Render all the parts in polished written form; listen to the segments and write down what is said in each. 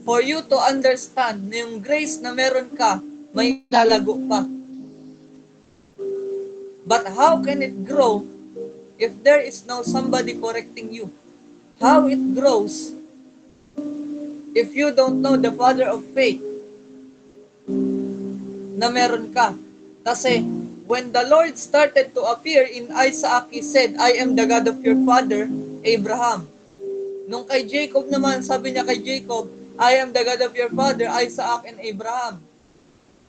For you to understand na yung grace na meron ka, may lalago pa. But how can it grow if there is no somebody correcting you? How it grows if you don't know the Father of faith na meron ka? Kasi when the Lord started to appear in Isaac, He said, I am the God of your father, Abraham. Nung kay Jacob naman, sabi niya kay Jacob, I am the God of your father, Isaac and Abraham.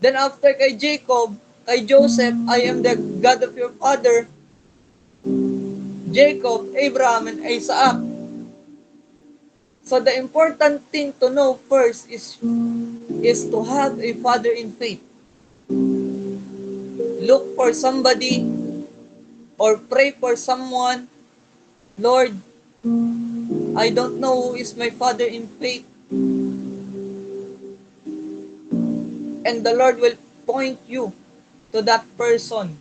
Then after kay Jacob, kay Joseph, I am the God of your father, Jacob, Abraham, and Isaac. So the important thing to know first is to have a father in faith. Look for somebody or pray for someone. Lord, I don't know who is my father in faith. And the Lord will point you to that person.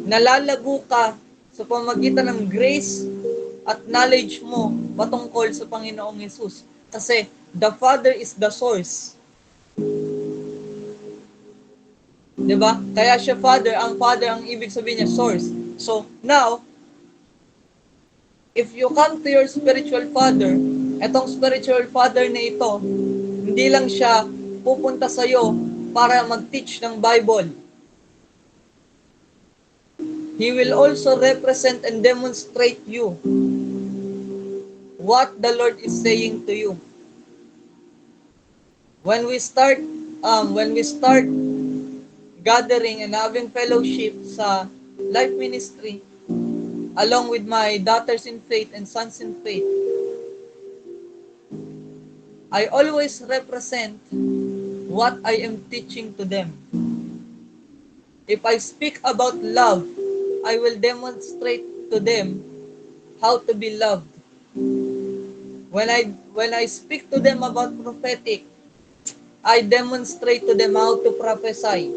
Nalalago ka sa pamagitan ng grace at knowledge mo patungkol sa Panginoong Yesus. Kasi the Father is the source. Diba? Kaya siya Father, ang ibig sabihin niya source. So, now, if you come to your spiritual father, etong spiritual father na ito, hindi lang siya pupunta sa iyo para mag-teach ng Bible. He will also represent and demonstrate you what the Lord is saying to you. When we start gathering and having fellowship sa life ministry, along with my daughters in faith and sons in faith, I always represent what I am teaching to them. If I speak about love, I will demonstrate to them how to be loved. When I speak to them about prophetic, I demonstrate to them how to prophesy.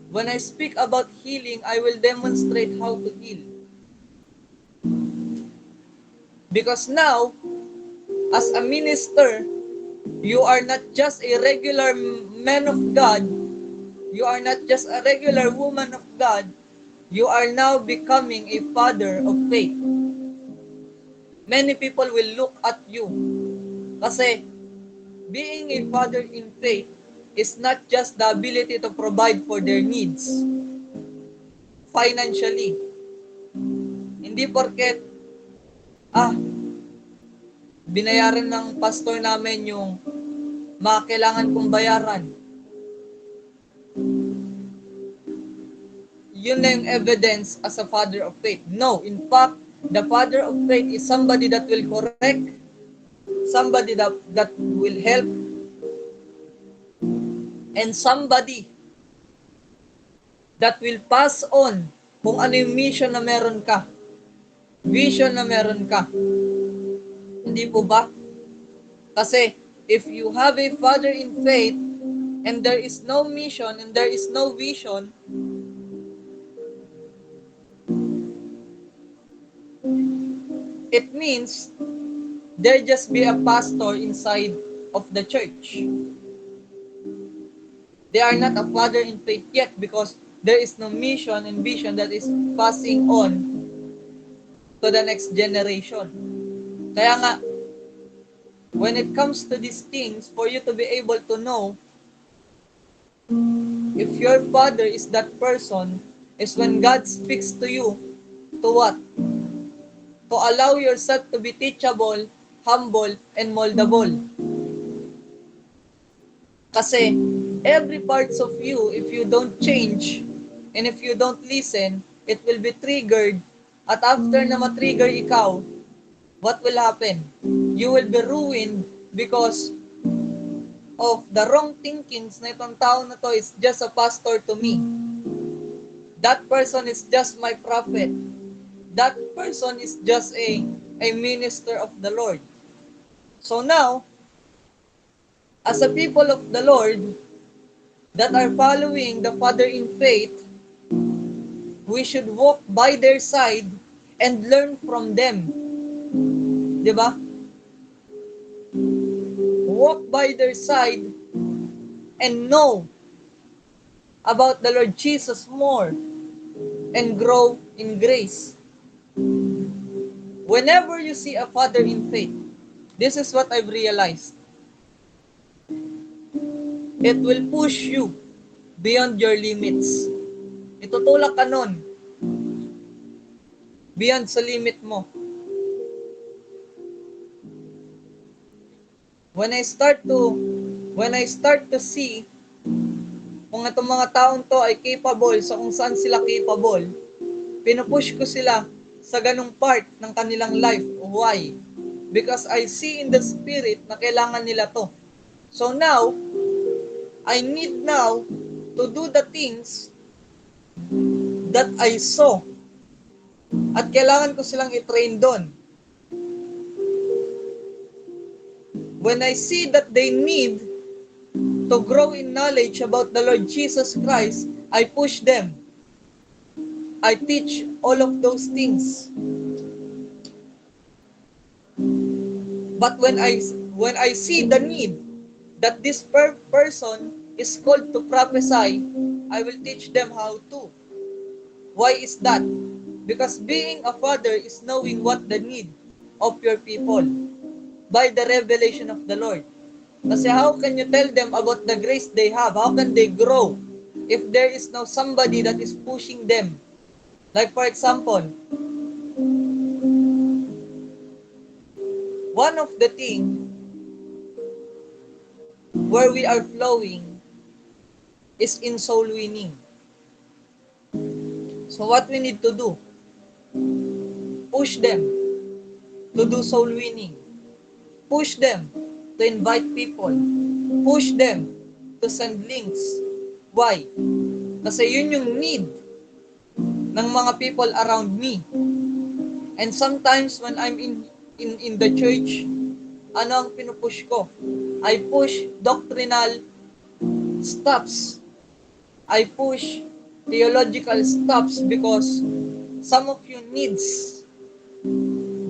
When I speak about healing, I will demonstrate how to heal. Because now, as a minister, you are not just a regular man of God, you are not just a regular woman of God, you are now becoming a father of faith. Many people will look at you kasi being a father in faith is not just the ability to provide for their needs financially. Hindi porket binayaran ng pastor namin yung mga kailangan kong bayaran. Yun na yung evidence as a father of faith. No, in fact, the father of faith is somebody that will correct, somebody that will help, and somebody that will pass on kung ano yung mission na meron ka, vision na meron ka. Hindi po ba? Kasi if you have a father in faith and there is no mission and there is no vision, it means there just be a pastor inside of the church. They are not a father in faith yet because there is no mission and vision that is passing on to the next generation. Kaya nga, when it comes to these things, for you to be able to know if your father is that person, is when God speaks to you, to what? To allow yourself to be teachable, humble, and moldable. Kasi every parts of you, if you don't change, and if you don't listen, it will be triggered. At after na matrigger ikaw, what will happen? You will be ruined because of the wrong thinkings na itong tao na to is just a pastor to me. That person is just my prophet. That person is just a minister of the Lord. So now, as a people of the Lord that are following the Father in faith, we should walk by their side and learn from them. Diba? walk by their side and know about the Lord Jesus more and grow in grace. Whenever you see a father in faith, this is what I've realized. It will push you beyond your limits. Itutulak ka nun beyond sa limit mo. When I start to see kung itong mga taong to ay capable sa kung saan sila capable, pinupush ko sila sa ganung part ng kanilang life. Why? Because I see in the spirit na kailangan nila to. So now, I need now to do the things that I saw. At kailangan ko silang i-train doon. When I see that they need to grow in knowledge about the Lord Jesus Christ, I push them. I teach all of those things. But when I see the need that this person is called to prophesy, I will teach them how to. Why is that? Because being a father is knowing what the need of your people by the revelation of the Lord. Kasi how can you tell them about the grace they have? How can they grow if there is no somebody that is pushing them? Like for example, one of the things where we are flowing is in soul winning. So what we need to do? Push them to do soul winning. Push them to invite people. Push them to send links. Why? Kasi yun yung need ng mga people around me. And sometimes when I'm in the church, ano ang pinupush ko? I push doctrinal stuffs. I push theological stuffs because some of you needs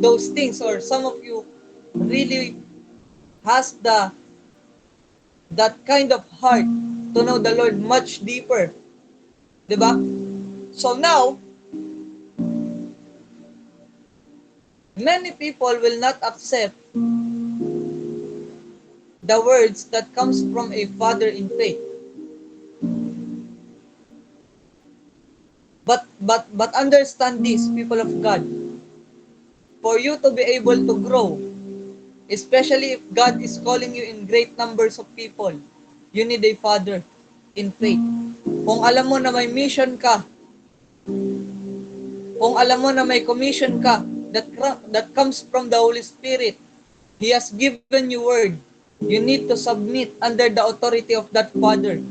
those things, or some of you really has that kind of heart to know the Lord much deeper. Diba? So now, many people will not accept the words that comes from a father in faith. But understand this, people of God. For you to be able to grow, especially if God is calling you in great numbers of people, you need a father in faith. Kung alam mo na may mission ka, kung alam mo na may commission ka that comes from the Holy Spirit, He has given you word, you need to submit under the authority of that father.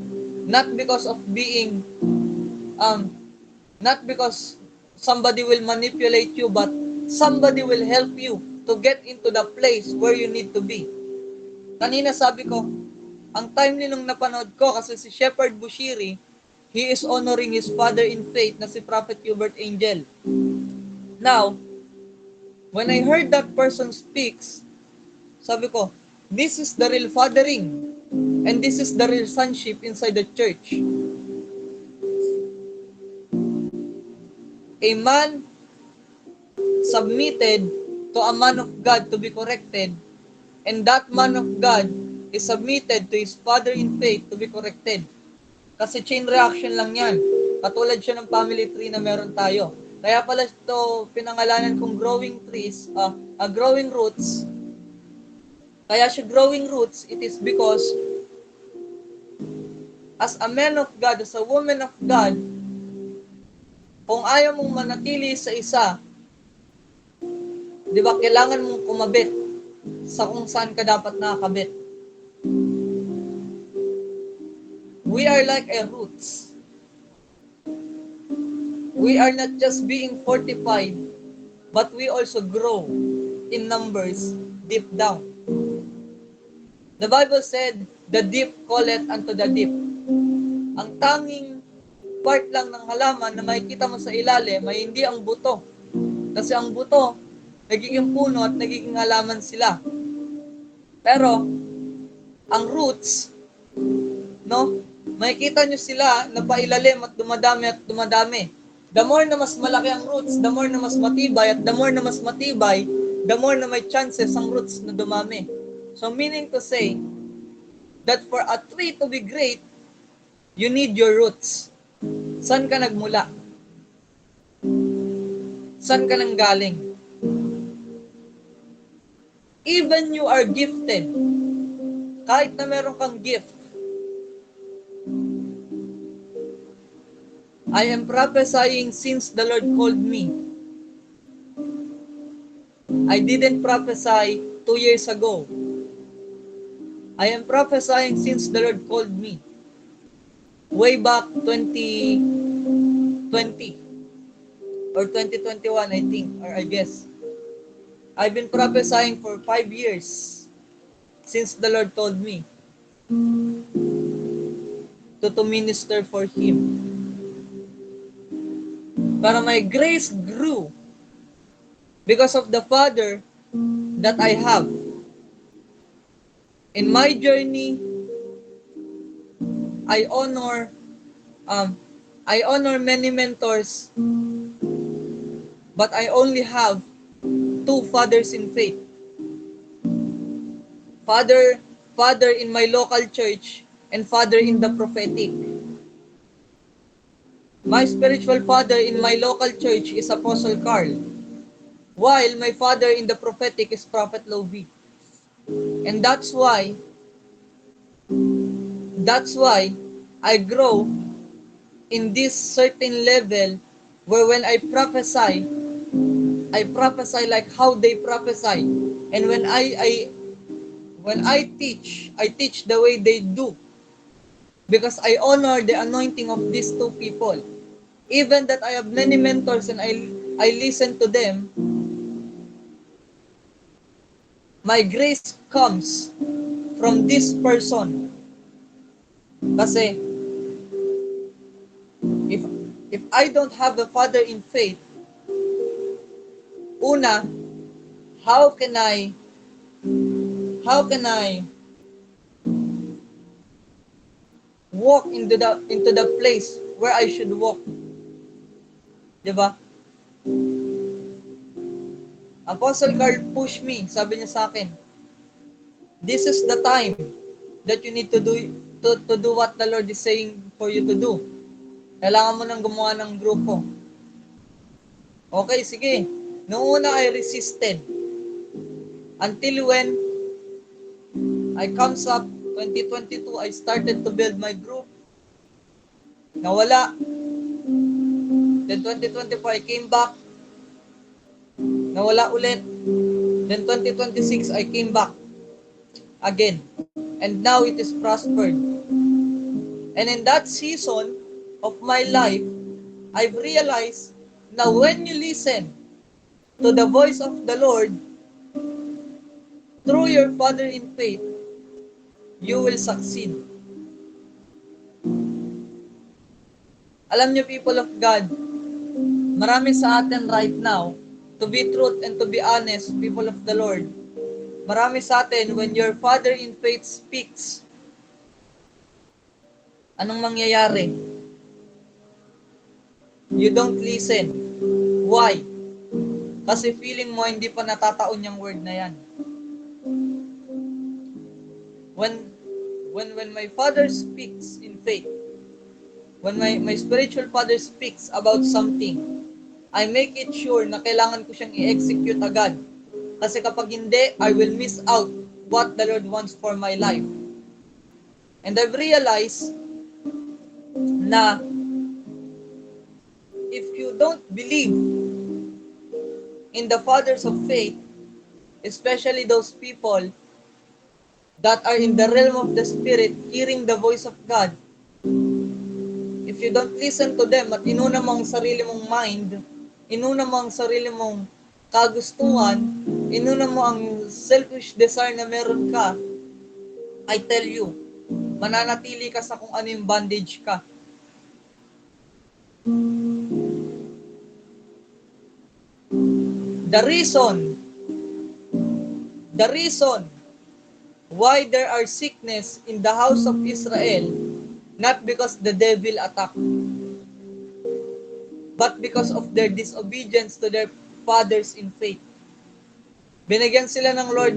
Not because of being, not because somebody will manipulate you, but somebody will help you to get into the place where you need to be. Kanina sabi ko, ang timely nung napanood ko, kasi si Shepherd Bushiri, he is honoring his father in faith na si Prophet Hubert Angel. Now, when I heard that person speaks, sabi ko, this is the real fathering, and this is the real sonship inside the church. A man submitted to a man of God to be corrected, and that man of God is submitted to his father in faith to be corrected. Kasi chain reaction lang yan. Katulad siya ng family tree na meron tayo. Kaya pala ito pinangalanan kong growing trees, growing roots. Kaya siya growing roots, it is because as a man of God, as a woman of God, kung ayaw mong manatili sa isa, di ba, kailangan mong kumabit sa kung saan ka dapat nakakabit. We are like a roots. We are not just being fortified, but we also grow in numbers deep down. The Bible said, the deep calleth unto the deep. Ang tanging part lang ng halaman na makikita mo sa ilalim ay hindi ang buto. Kasi ang buto, nagiging puno at nagiging halaman sila. Pero, ang roots, no? Makikita nyo sila na pailalim at dumadami. The more na mas malaki ang roots, the more na mas matibay, at the more na mas matibay, the more na may chances ang roots na dumami. So meaning to say, that for a tree to be great, you need your roots. Saan ka nagmula? Saan ka nanggaling? Even you are gifted, kahit na meron kang gift, I am prophesying since the Lord called me. I didn't prophesy 2 years ago. I am prophesying since the Lord called me. Way back 2020 or 2021, I think, or I guess. I've been prophesying for 5 years since the Lord told me to minister for Him. Para my grace grew because of the Father that I have. In my journey, I honor many mentors, but I only have 2 fathers in faith. Father in my local church and father in the prophetic. My spiritual father in my local church is Apostle Carl, while my father in the prophetic is Prophet Lovi. And that's why I grow in this certain level where when I prophesy like how they prophesy. And when I teach the way they do. Because I honor the anointing of these 2 people. Even that I have many mentors and I listen to them, my grace comes from this person. Kasi if I don't have a father in faith, una, how can I walk into the place where I should walk? Diba? Apostle Carl pushed me, sabi niya sa akin, this is the time that you need to do what the Lord is saying for you to do. Kailangan mo nang gumawa ng grupo. Okay, sige. Noong una I resisted. Until when I comes up 2022, I started to build my group. Nawala. Then 2024, I came back. Nawala ulit. Then 2026, I came back again. And now it is prospered. And in that season of my life, I've realized na when you listen to the voice of the Lord through your father in faith, you will succeed. Alam niyo, people of God, marami sa atin right now, to be truth and to be honest, people of the Lord, marami sa atin, when your father in faith speaks, anong mangyayari? You don't listen. Why? Kasi feeling mo hindi pa natataon yung word na yan. When my father speaks in faith, when my spiritual father speaks about something, I make it sure na kailangan ko siyang i-execute agad. Kasi kapag hindi, I will miss out what the Lord wants for my life. And I've realized na if you don't believe in the fathers of faith, especially those people that are in the realm of the Spirit, hearing the voice of God, if you don't listen to them at inuna mo ang sarili mong mind, inuna mo ang sarili mong kagustuhan, inuna mo ang selfish desire na meron ka, I tell you, mananatili ka sa kung ano yung bondage ka. The reason Why there are sickness in the house of Israel, not because the devil attacked, but because of their disobedience to their fathers in faith. Binigyan sila ng Lord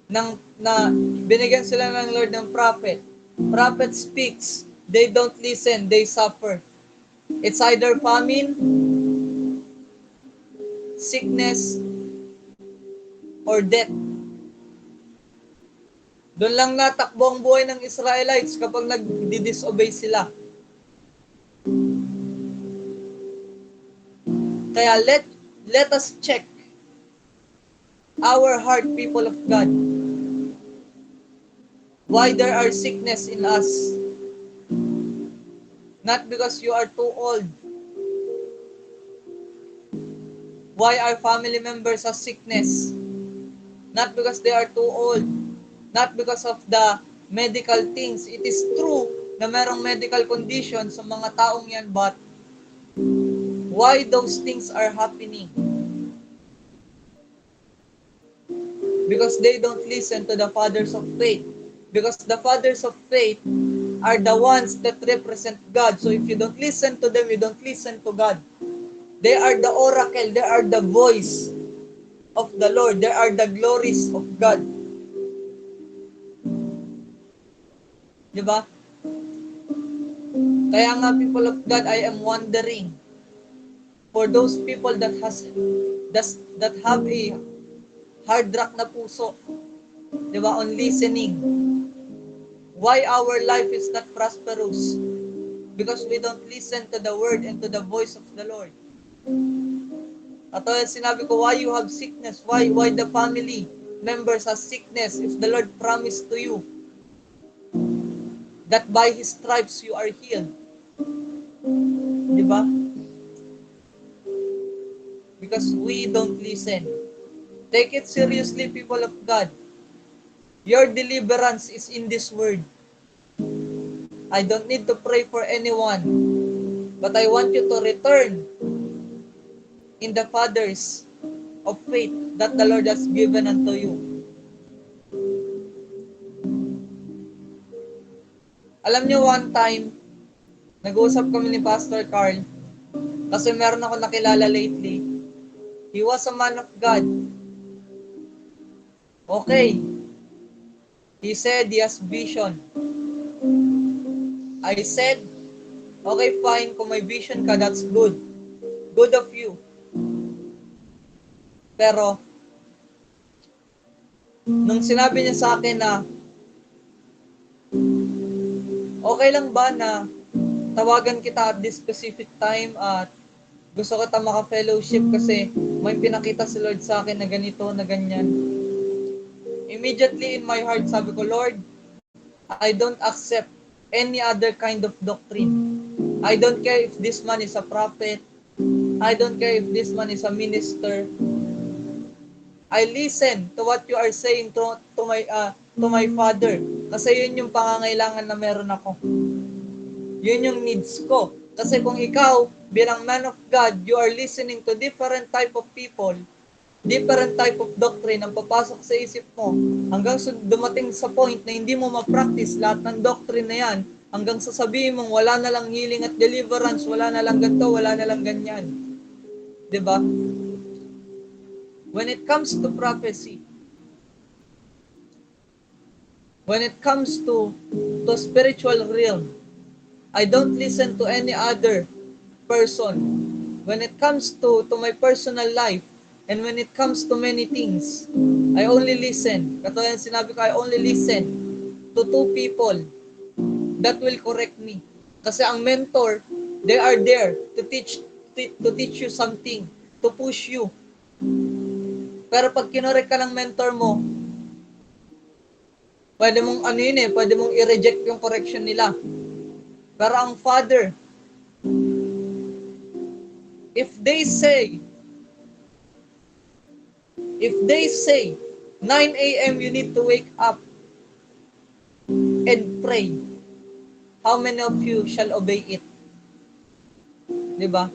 ng na binigyan sila ng Lord ng prophet. Prophet speaks, they don't listen, they suffer. It's either famine, sickness, or death. Doon lang natakbo ang buhay ng Israelites kapag nag-disobey sila. Kaya let us check our heart, people of God. Why there are sickness in us? Not because you are too old. Why our family members have sickness? Not because they are too old. Not because of the medical things. It is true na merong medical condition sa mga taong yan, but why those things are happening? Because they don't listen to the fathers of faith. Because the fathers of faith are the ones that represent God. So if you don't listen to them, you don't listen to God. They are the oracle. They are the voice of the Lord. They are the glories of God. Diba? Kaya nga, people of God, I am wondering for those people that have a hard rock na puso, diba, on listening. Why our life is not prosperous? Because we don't listen to the word and to the voice of the Lord. At sinabi ko, why you have sickness? Why the family members have sickness? If the Lord promised to you that by His stripes you are healed. Diba? Because we don't listen. Take it seriously, people of God. Your deliverance is in this word. I don't need to pray for anyone, but I want you to return in the fathers of faith that the Lord has given unto you. Alam niyo, one time, nag-uusap kami ni Pastor Carl kasi meron ako nakilala lately. He was a man of God. Okay. He said he has vision. I said, okay, fine. Kung may vision ka, that's good. Good of you. Pero, nung sinabi niya sa akin na, okay lang ba na tawagan kita at this specific time at gusto kita maka-fellowship kasi may pinakita si Lord sa akin na ganito, na ganyan. Immediately in my heart, sabi ko, Lord, I don't accept any other kind of doctrine. I don't care if this man is a prophet. I don't care if this man is a minister. I listen to what you are saying to my Father. Kasi yun yung pangangailangan na meron ako. Yun yung needs ko. Kasi kung ikaw, bilang man of God, you are listening to different type of people, different type of doctrine ang papasok sa isip mo, hanggang dumating sa point na hindi mo ma-practice lahat ng doctrine na yan, hanggang sasabihin mong wala na lang healing at deliverance, wala na lang ganito, wala na lang ganyan. Diba? When it comes to prophecy, when it comes to spiritual realm, I don't listen to any other person. When it comes to my personal life, and when it comes to many things, I only listen. Katulad ng sinabi ko, I only listen to two people that will correct me. Kasi ang mentor, they are there to teach you something, to push you. Pero pag kinorek ka ng mentor mo, pwede mong pwede mong i-reject yung correction nila. Pero ang Father, if they say 9 a.m. you need to wake up and pray, how many of you shall obey it? Diba?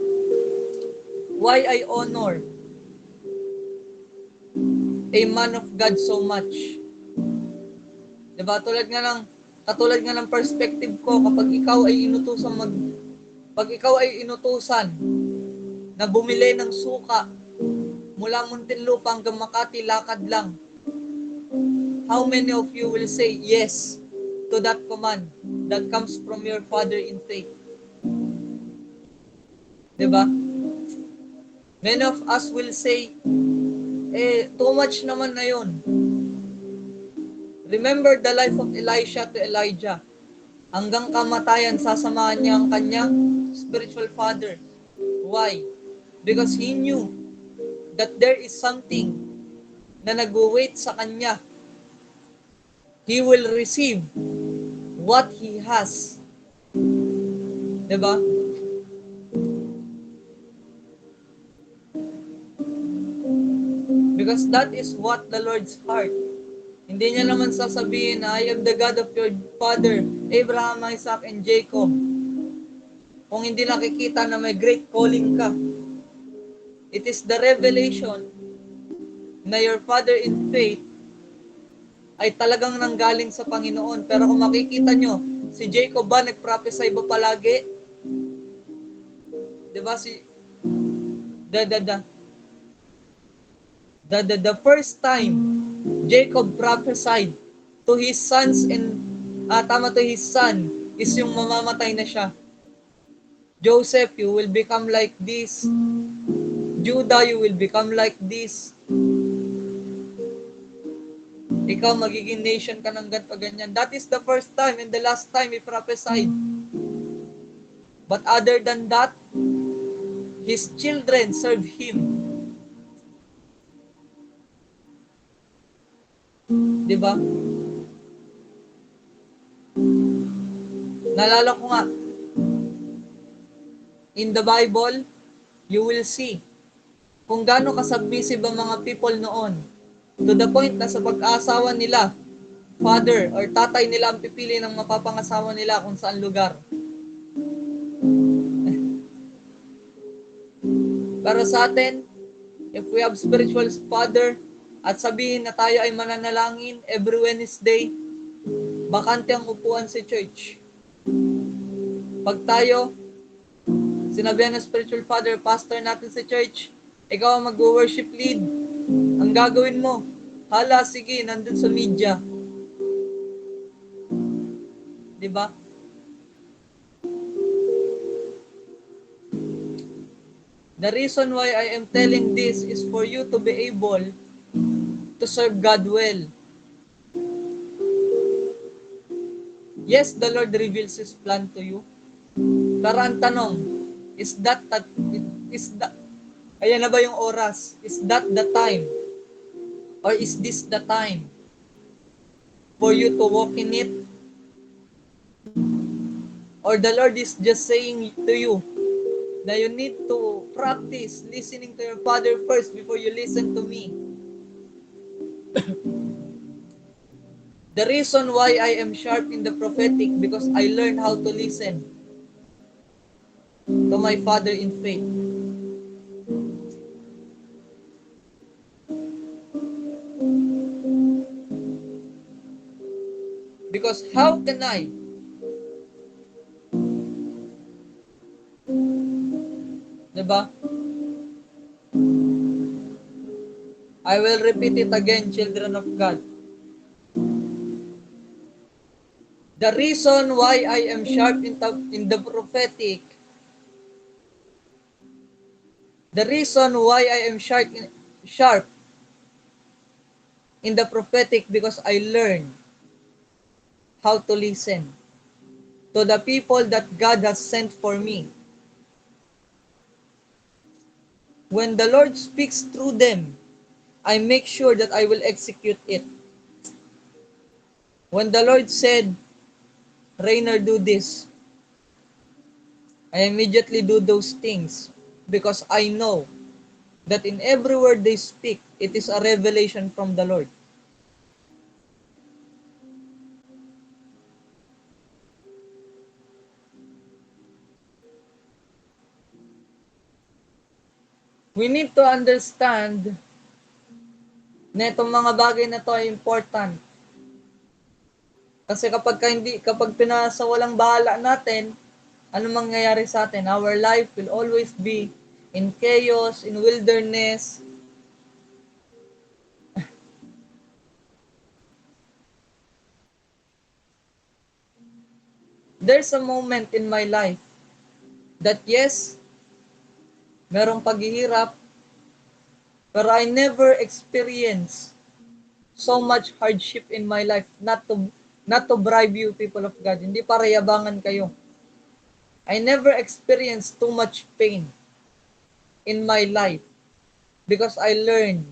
Why I honor a man of God so much? 'Di ba? Katulad nga ng perspective ko kapag ikaw ay inutusan na bumili ng suka mula Muntinlupa hanggang Makati, lakad lang. How many of you will say yes to that command that comes from your Father in faith? 'Di ba? Many of us will say, too much naman na yun. Remember the life of Elisha to Elijah. Hanggang kamatayan, sasamahan niya ang kanyang spiritual father. Why? Because he knew that there is something na nag-wait sa kanya. He will receive what he has. Diba? Because that is what the Lord's heart. Hindi niya naman sasabihin na I am the God of your father, Abraham, Isaac, and Jacob. Kung hindi nakikita na may great calling ka. It is the revelation na your father in faith ay talagang nanggaling sa Panginoon. Pero kung makikita nyo, si Jacob ba nag-prophesy ba palagi? Diba the, the, the, the first time Jacob prophesied to his sons and to his son is yung mamamatay na siya. Joseph, you will become like this. Judah, you will become like this. Ikaw magiging nation ka ng ganito ganyan. That is the first time and the last time he prophesied. But other than that, his children serve him. Diba? Naalala ko nga, in the Bible, you will see kung gaano kasubmissive ang mga people noon. To the point na sa pag-aasawa nila, father or tatay nila ang pipili ng mapapangasawa nila kung saan lugar. Pero sa atin, if we have spiritual father, at sabihin na tayo ay mananalangin every Wednesday, bakante ang upuan sa church. Pag tayo, sinabihan ng spiritual father, pastor natin sa church, ikaw ang mag-worship lead. Ang gagawin mo, hala, sige, nandun sa media. Diba? The reason why I am telling this is for you to be able to serve God well. Yes, the Lord reveals His plan to you. Pero ang tanong, ayan na ba yung oras? Is that the time? Or is this the time for you to walk in it? Or the Lord is just saying to you that you need to practice listening to your Father first before you listen to me. The reason why I am sharp in the prophetic because I learned how to listen to my Father in faith. Because how can I diba? I will repeat it again, children of God. The reason why I am sharp in the prophetic, the reason why I am sharp in the prophetic because I learned how to listen to the people that God has sent for me. When the Lord speaks through them, I make sure that I will execute it. When the Lord said, Rainer, do this, I immediately do those things because I know that in every word they speak, it is a revelation from the Lord. We need to understand na itong mga bagay na to ay important. Kasi kapag pinasawalang bahala natin, ano mangyayari sa atin? Our life will always be in chaos, in wilderness. There's a moment in my life that yes, merong paghihirap, pero I never experienced so much hardship in my life, not to bribe you, people of God. Hindi para yabangan kayo. I never experienced too much pain in my life because I learned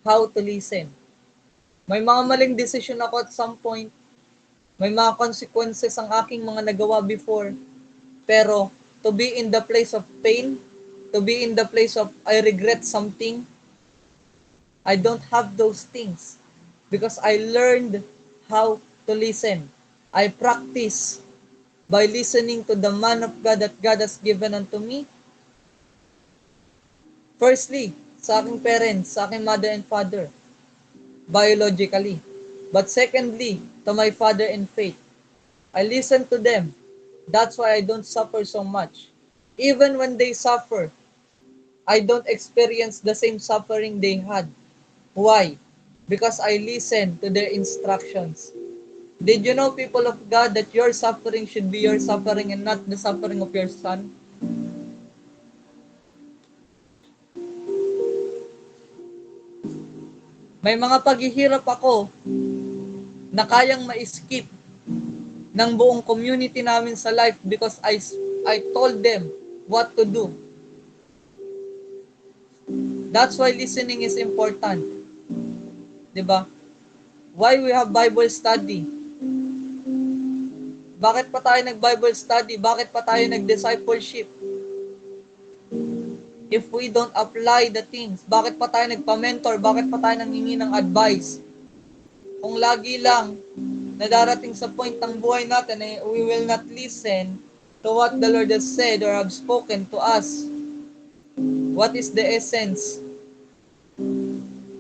how to listen. May mga maling decision ako at some point. May mga consequences ang aking mga nagawa before. Pero to be in the place of pain, to be in the place of I regret something, I don't have those things because I learned how to listen. I practice by listening to the man of God that God has given unto me. Firstly, sa aking parents, sa aking mother and father, biologically. But secondly, to my father in faith. I listen to them. That's why I don't suffer so much. Even when they suffer, I don't experience the same suffering they had. Why? Because I listen to their instructions. Did you know, people of God, that your suffering should be your suffering and not the suffering of your son? May mga paghihirap ako na kayang ma-skip ng buong community namin sa life because I told them what to do. That's why listening is important. 'Di ba? Why we have Bible study? Bakit pa tayo nag-Bible study? Bakit pa tayo nag-discipleship? If we don't apply the things, bakit pa tayo nagpa-mentor? Bakit pa tayo nanghingi ng advice? Kung lagi lang nadarating sa point ng buhay natin eh, we will not listen to what the Lord has said or have spoken to us. What is the essence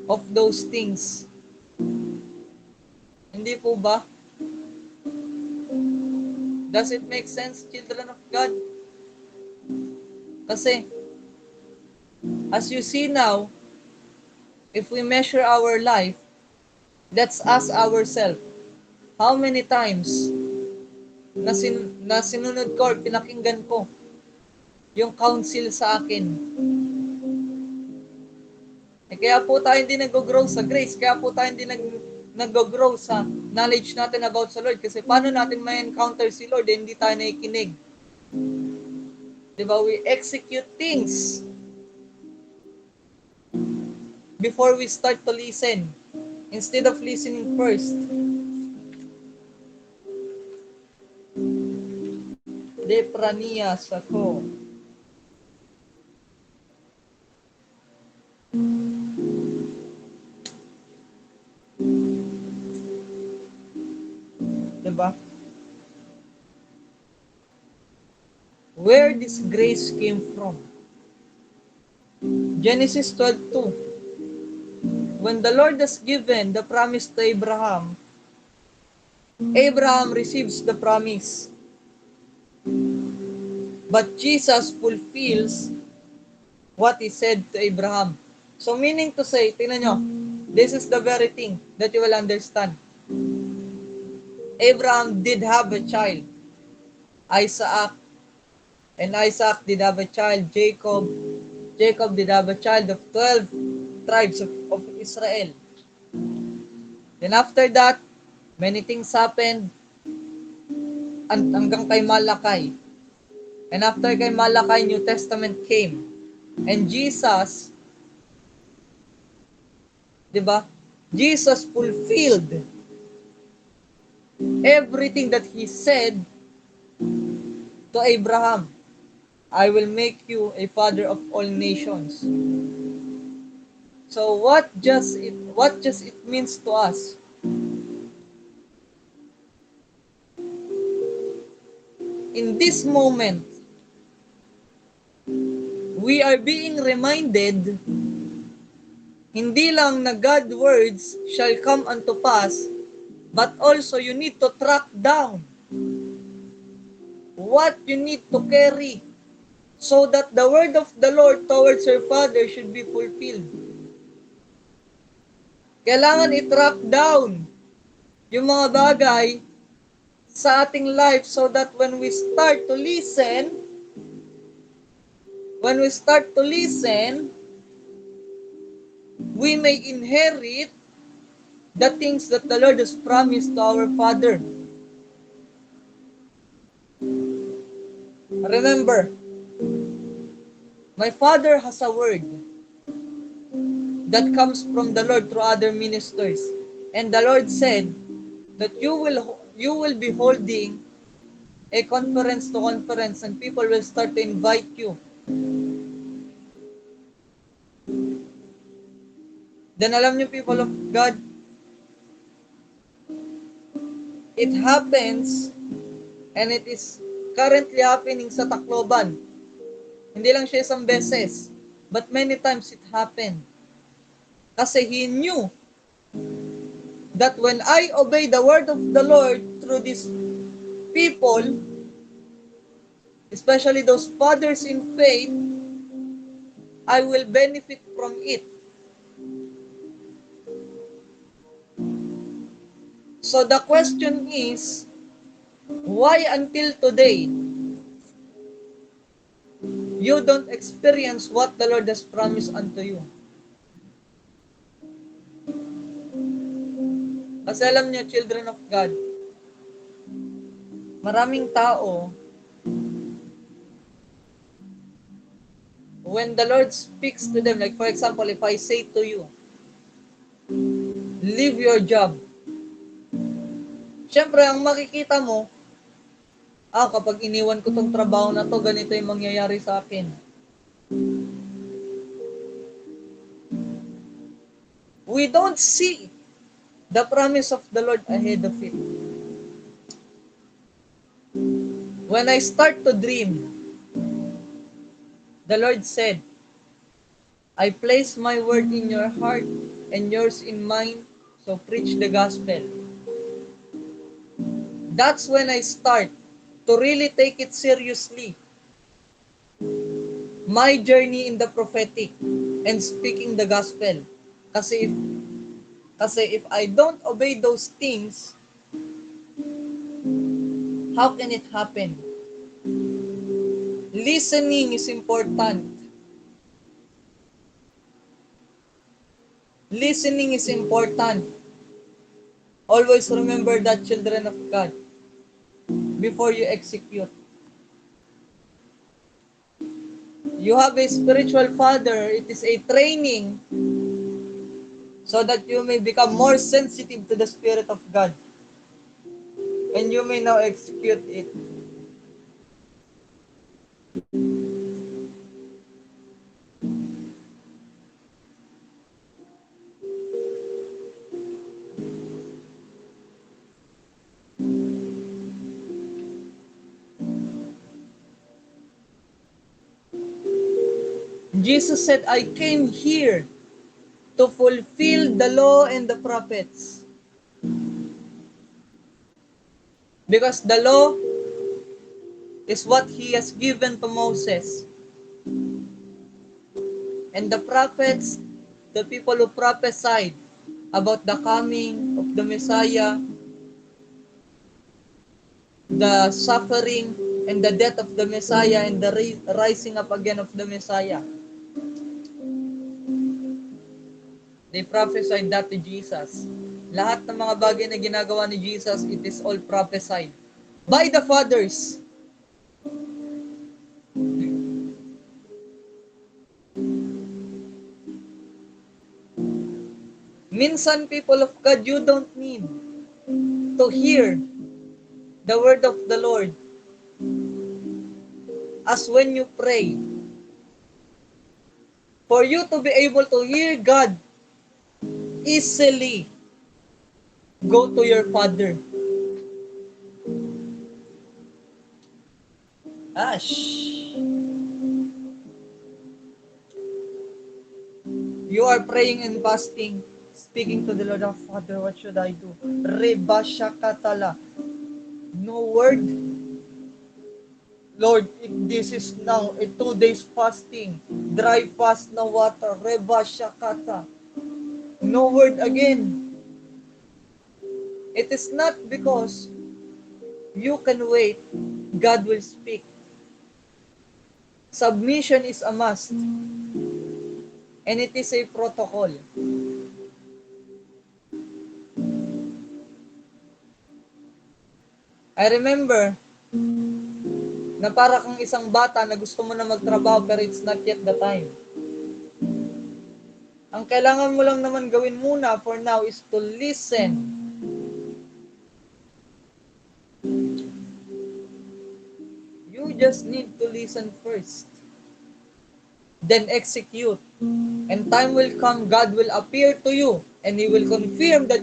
of those things? Hindi po ba? Does it make sense, children of God? Kasi, as you see now, if we measure our life, let's ask ourselves, how many times na sinunod ko or pinakinggan ko yung counsel sa akin? Kaya po tayo hindi nag-grow sa grace, kaya po tayo hindi nag-grow sa knowledge natin about sa Lord. Kasi paano natin may encounter si Lord hindi tayo nakikinig? Diba? We execute things before we start to listen. Instead of listening first. Deprania sako. Diba? Where this grace came from? Genesis 12:2. When the Lord has given the promise to Abraham, Abraham receives the promise. But Jesus fulfills what he said to Abraham. So meaning to say, tingnan nyo, this is the very thing that you will understand. Abraham did have a child, Isaac, and Isaac did have a child, Jacob. Jacob did have a child of 12 tribes of Israel. Then after that, many things happened hanggang kay Malakay. And after kay Malakay, New Testament came. And Jesus, di ba? Jesus fulfilled everything that he said to Abraham. I will make you a father of all nations. So what just it means to us? In this moment, we are being reminded, hindi lang na God's words shall come unto pass, but also you need to track down what you need to carry so that the word of the Lord towards your father should be fulfilled. Kailangan i-track down yung mga bagay sa ating life so that when we start to listen, we may inherit the things that the Lord has promised to our Father. Remember, my Father has a word that comes from the Lord through other ministers. And the Lord said that you will be holding a conference to conference and people will start to invite you. Then alam niyo, people of God, it happens and it is currently happening sa Tacloban. Hindi lang siya isang beses, but many times it happened. Kasi he knew that when I obey the word of the Lord through these people, especially those fathers in faith, I will benefit from it. So the question is, why until today, you don't experience what the Lord has promised unto you? Kasi alam niyo, children of God, maraming tao, when the Lord speaks to them, like for example, if I say to you, leave your job, syempre, ang makikita mo, kapag iniwan ko tong trabaho na to, ganito yung mangyayari sa akin. We don't see the promise of the Lord ahead of it. When I start to dream, the Lord said, I place my word in your heart and yours in mine, so preach the gospel. That's when I start to really take it seriously. My journey in the prophetic and speaking the gospel. Kasi if I don't obey those things, how can it happen? Listening is important. Listening is important. Always remember that, children of God, before you execute. You have a spiritual father. It is a training so that you may become more sensitive to the Spirit of God. And you may now execute it. Jesus said, I came here to fulfill the law and the prophets. Because the law is what he has given to Moses. And the prophets, the people who prophesied about the coming of the Messiah, the suffering and the death of the Messiah, and the rising up again of the Messiah. They prophesied that to Jesus. Lahat ng mga bagay na ginagawa ni Jesus, it is all prophesied by the fathers. Minsan, people of God, you don't need to hear the word of the Lord as when you pray. For you to be able to hear God easily, go to your Father. You are praying and fasting. speaking to the Lord, "Oh, Father, what should I do?" Reba shakatala. No word. Lord, if this is now a 2 days fasting, dry fast na water, Reba shakata. No word again. It is not because you can wait, God will speak. Submission is a must, and it is a protocol. I remember na para kang isang bata na gusto mo na magtrabaho pero it's not yet the time. Ang kailangan mo lang naman gawin muna for now is to listen. You just need to listen first. Then execute. And time will come, God will appear to you and He will confirm that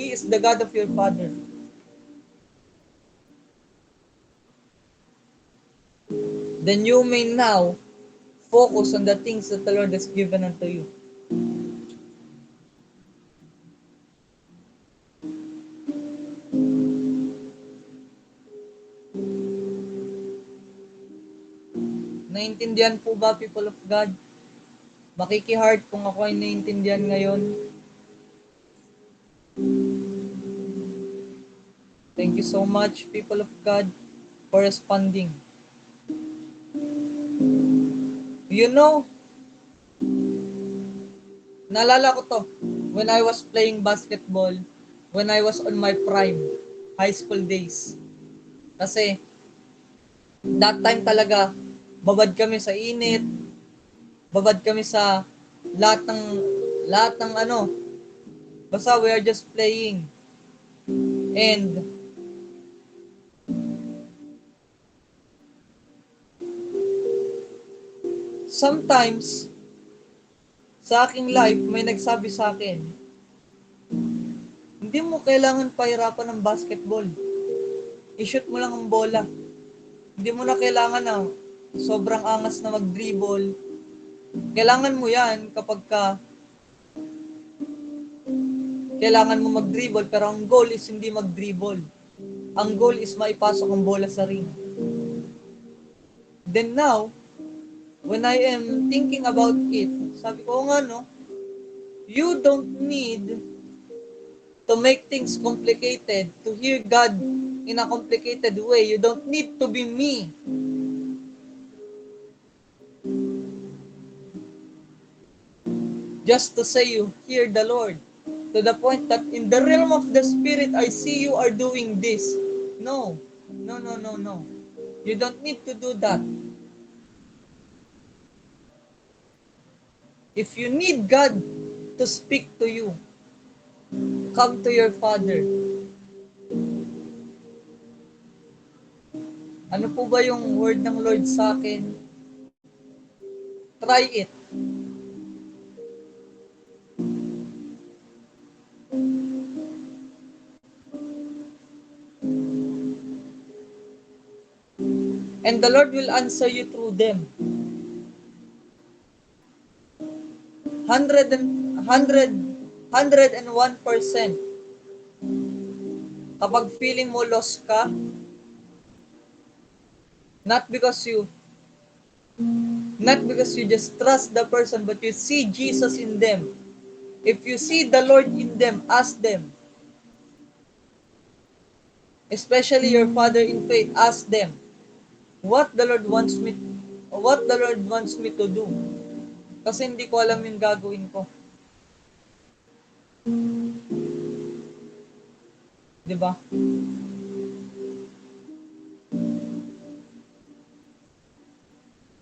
He is the God of your father. Then you may now focus on the things that the Lord has given unto you. Naintindihan po ba, people of God? Makiki-heart kung ako ay naintindihan ngayon. Thank you so much, people of God, for responding. You know, naalala ko to, when I was playing basketball, when I was on my prime, high school days. Kasi, that time talaga, babad kami sa init, babad kami sa lahat ng ano, basta we are just playing. And, sometimes, sa aking life, may nagsabi sa akin, hindi mo kailangan pahirapan ng basketball. I-shoot mo lang ang bola. Hindi mo na kailangan ng sobrang angas na mag-dribble. Kailangan mo yan kapag kailangan mo mag-dribble, pero ang goal is hindi mag-dribble. Ang goal is maipasok ang bola sa ring. Then now, when I am thinking about it, sabi ko nga no, you don't need to make things complicated, to hear God in a complicated way. You don't need to be me. Just to say you hear the Lord. To the point that in the realm of the Spirit, I see you are doing this. No. No, no, no, no. You don't need to do that. If you need God to speak to you, come to your Father. Ano po ba yung word ng Lord sa akin? Try it. And the Lord will answer you through them. 101%. Kapag feeling mo lost ka, not because you just trust the person, but you see Jesus in them. If you see the Lord in them, ask them. Especially your father in faith, ask them what the Lord wants me to do. Kasi hindi ko alam yung gagawin ko. 'Di ba?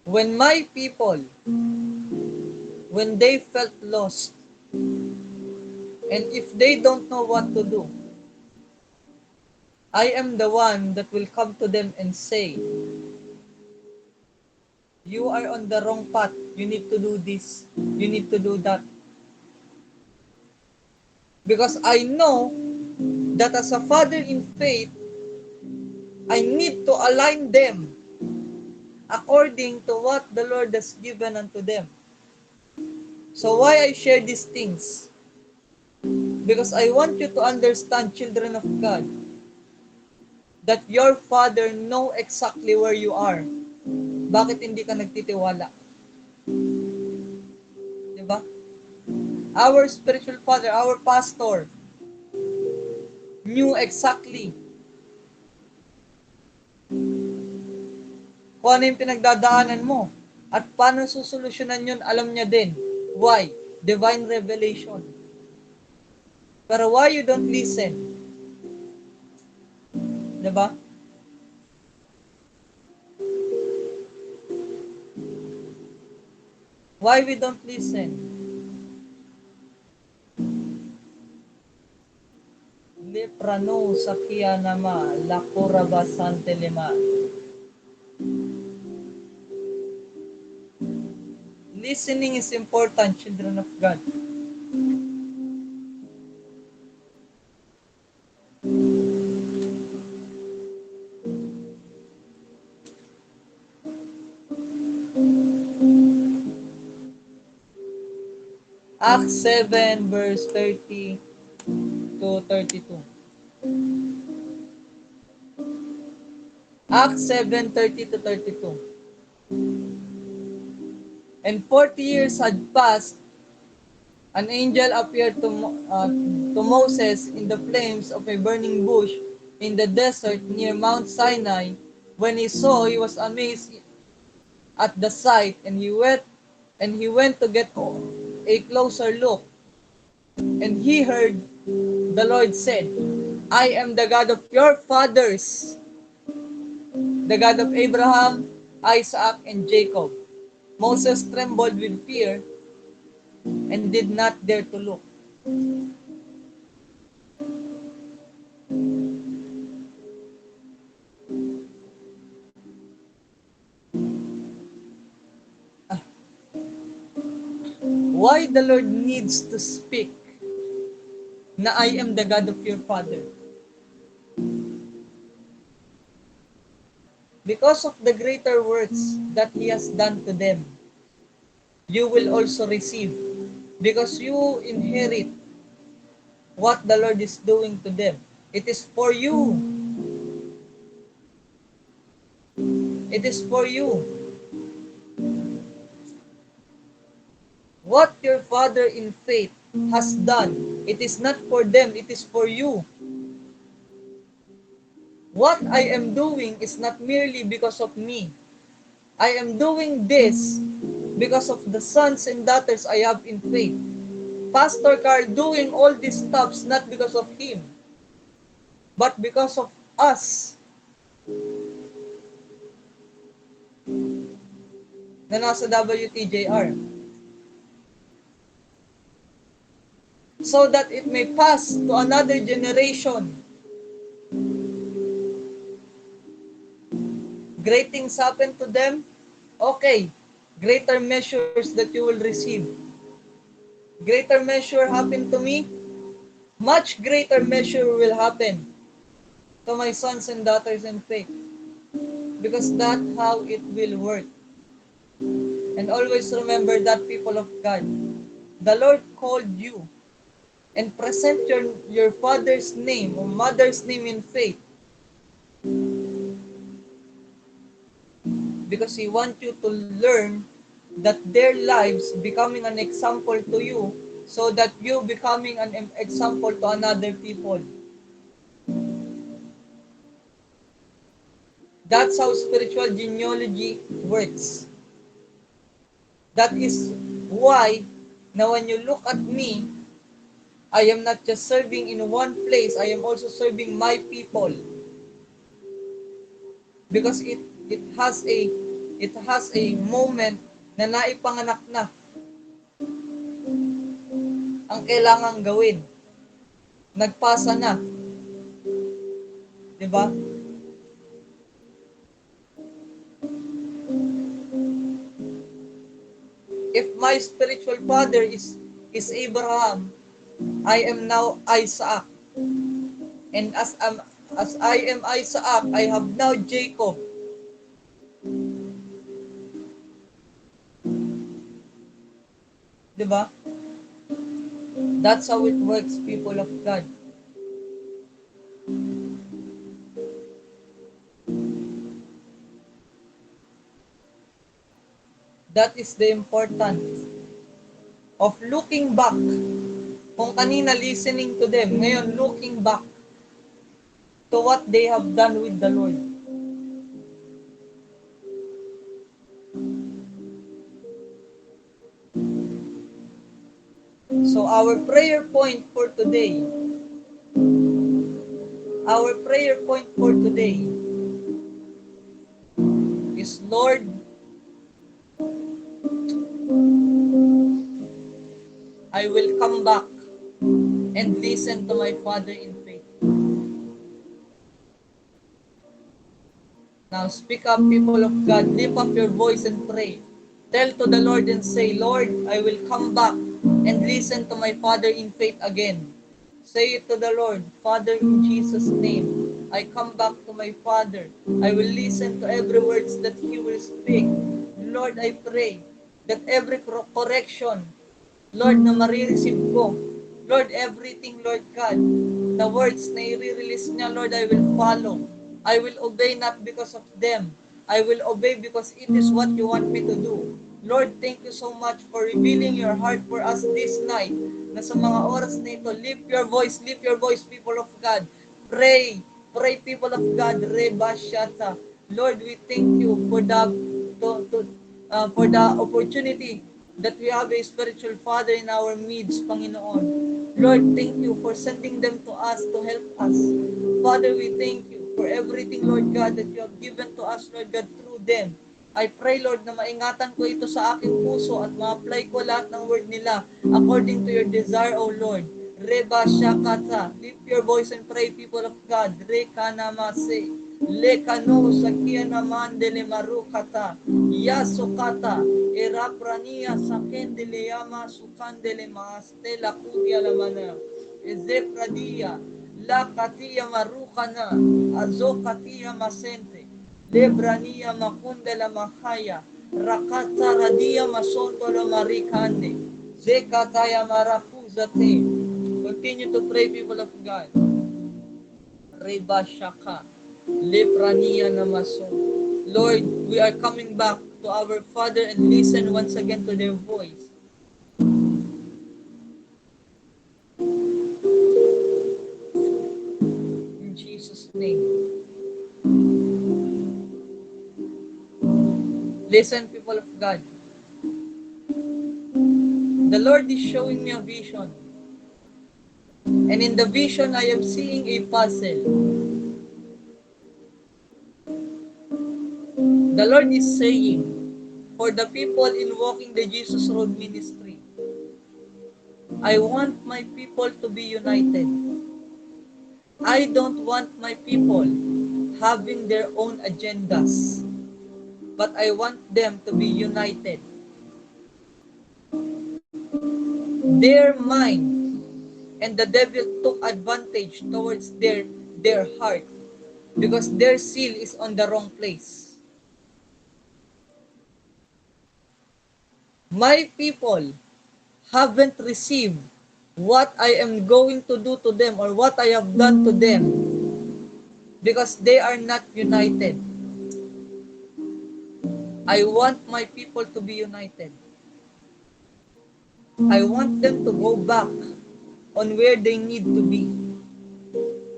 When my people, when they felt lost, and if they don't know what to do, I am the one that will come to them and say, you are on the wrong path. You need to do this. You need to do that. Because I know that as a father in faith, I need to align them according to what the Lord has given unto them. So why I share these things? Because I want you to understand, children of God, that your Father know exactly where you are. Bakit hindi ka nagtitiwala? Diba? Our spiritual father, our pastor, knew exactly kung ano yung pinagdadaanan mo. At paano susolusyonan yun, alam niya din. Why? Divine revelation. Pero why you don't listen? Diba? Why we don't listen? Leprano sakia nama lakura basante lima. Listening is important, children of God. Acts 7 verse 30 to 32. Acts 7:30 to 32. And 40 years had passed, an angel appeared to Moses in the flames of a burning bush in the desert near Mount Sinai. When he saw, he was amazed at the sight, and he went to get a closer look. And he heard the Lord said, I am the God of your fathers, the God of Abraham, Isaac, and Jacob. Moses trembled with fear and did not dare to look. Why the Lord needs to speak na I am the God of your father? Because of the greater works that He has done to them, you will also receive. Because you inherit what the Lord is doing to them. It is for you. It is for you. What your father in faith has done, it is not for them, it is for you. What I am doing is not merely because of me. I am doing this because of the sons and daughters I have in faith. Pastor Carl doing all these stuffs not because of him, but because of us na nasa WTJR. So that it may pass to another generation. Great things happen to them. Okay, greater measures that you will receive. Greater measure happened to me. Much greater measure will happen to my sons and daughters in faith. Because that's how it will work. And always remember that, people of God. The Lord called you and present your father's name or mother's name in faith. Because He wants you to learn that their lives becoming an example to you so that you becoming an example to another people. That's how spiritual genealogy works. That is why now when you look at me, I am not just serving in one place, I am also serving my people. Because it has a moment na naipanganak na ang kailangang gawin. Nagpasa na. 'Di ba? If my spiritual father is Abraham, I am now Isaac. And as I am Isaac, I have now Jacob. Diba? That's how it works, people of God. That is the importance of looking back. Kung kanina listening to them, ngayon looking back to what they have done with the Lord. So our prayer point for today is, Lord, I will come back and listen to my Father in faith. Now speak up, people of God. Lift up your voice and pray. Tell to the Lord and say, Lord, I will come back and listen to my Father in faith again. Say it to the Lord, Father, in Jesus' name, I come back to my Father. I will listen to every words that He will speak. Lord, I pray that every correction, Lord, na marireceive ko, Lord, everything, Lord God, the words na i-release niya, Lord, I will follow. I will obey not because of them. I will obey because it is what you want me to do. Lord, thank you so much for revealing your heart for us this night. Na sa mga oras na ito, lift your voice, people of God. Pray, pray, people of God. Reba Shata. Lord, we thank you for the opportunity that we have a spiritual Father in our midst, Panginoon. Lord, thank you for sending them to us to help us. Father, we thank you for everything, Lord God, that you have given to us, Lord God, through them. I pray, Lord, na maingatan ko ito sa aking puso at ma-apply ko lahat ng word nila according to your desire, O Lord. Reba Shakata. Lift your voice and pray, people of God. Reka namase. Lekano sakia naman dele marukata. Yasukata. Eraprania sakendele yama sukandele maastela kudia lamana. Ezepradia. La katia marukana. Azokatia masente. Lebrania makunde la mahaya. Rakata radia masonto la marikande. Zekataya marakuzate. Continue to pray, people of God. Reba Shaka. Leprania namaso. Lord, we are coming back to our Father and listen once again to their voice. In Jesus' name. Listen, people of God. The Lord is showing me a vision. And in the vision, I am seeing a puzzle. The Lord is saying, for the people in Walking the Jesus Road ministry, I want my people to be united. I don't want my people having their own agendas, but I want them to be united. Their mind and the devil took advantage towards their heart because their seal is on the wrong place. My people haven't received what I am going to do to them or what I have done to them because they are not united. I want my people to be united. I want them to go back on where they need to be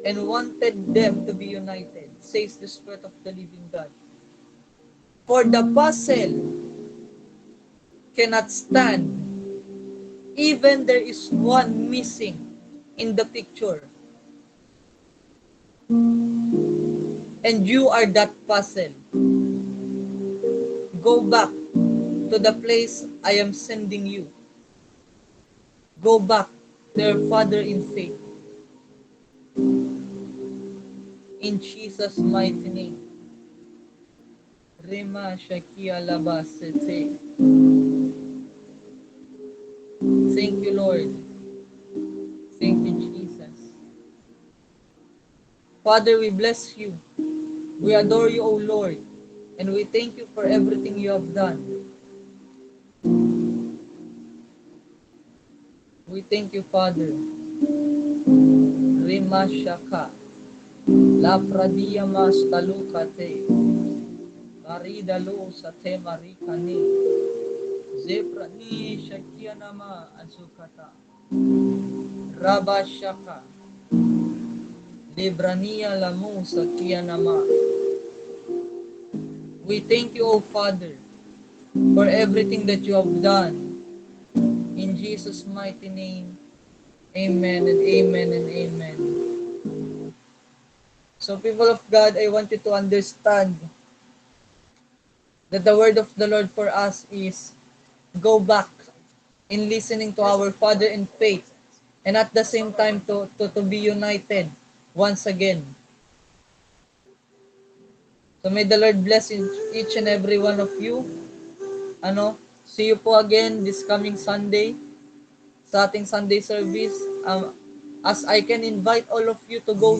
and wanted them to be united, says the Spirit of the living God. For the puzzle cannot stand, even there is one missing in the picture. And you are that puzzle. Go back to the place I am sending you. Go back to your Father in faith. In Jesus' mighty name. Rema Shakia Labasete. Thank you, Lord. Thank you, Jesus. Father, we bless you. We adore you, O Lord. And we thank you for everything you have done. We thank you, Father. Rimashaka. La pradia mas talukate. Maridalo sa te marikani. Zeprani shakianama azukata. Rabashaka. Librania lamu sa kianama. We thank you, O Father, for everything that you have done. In Jesus' mighty name, amen and amen and amen. So people of God, I want you to understand that the word of the Lord for us is go back in listening to our Father in faith and at the same time to be united once again. So may the Lord bless each and every one of you. See you po again this coming Sunday sa ating Sunday service. As I can invite all of you to go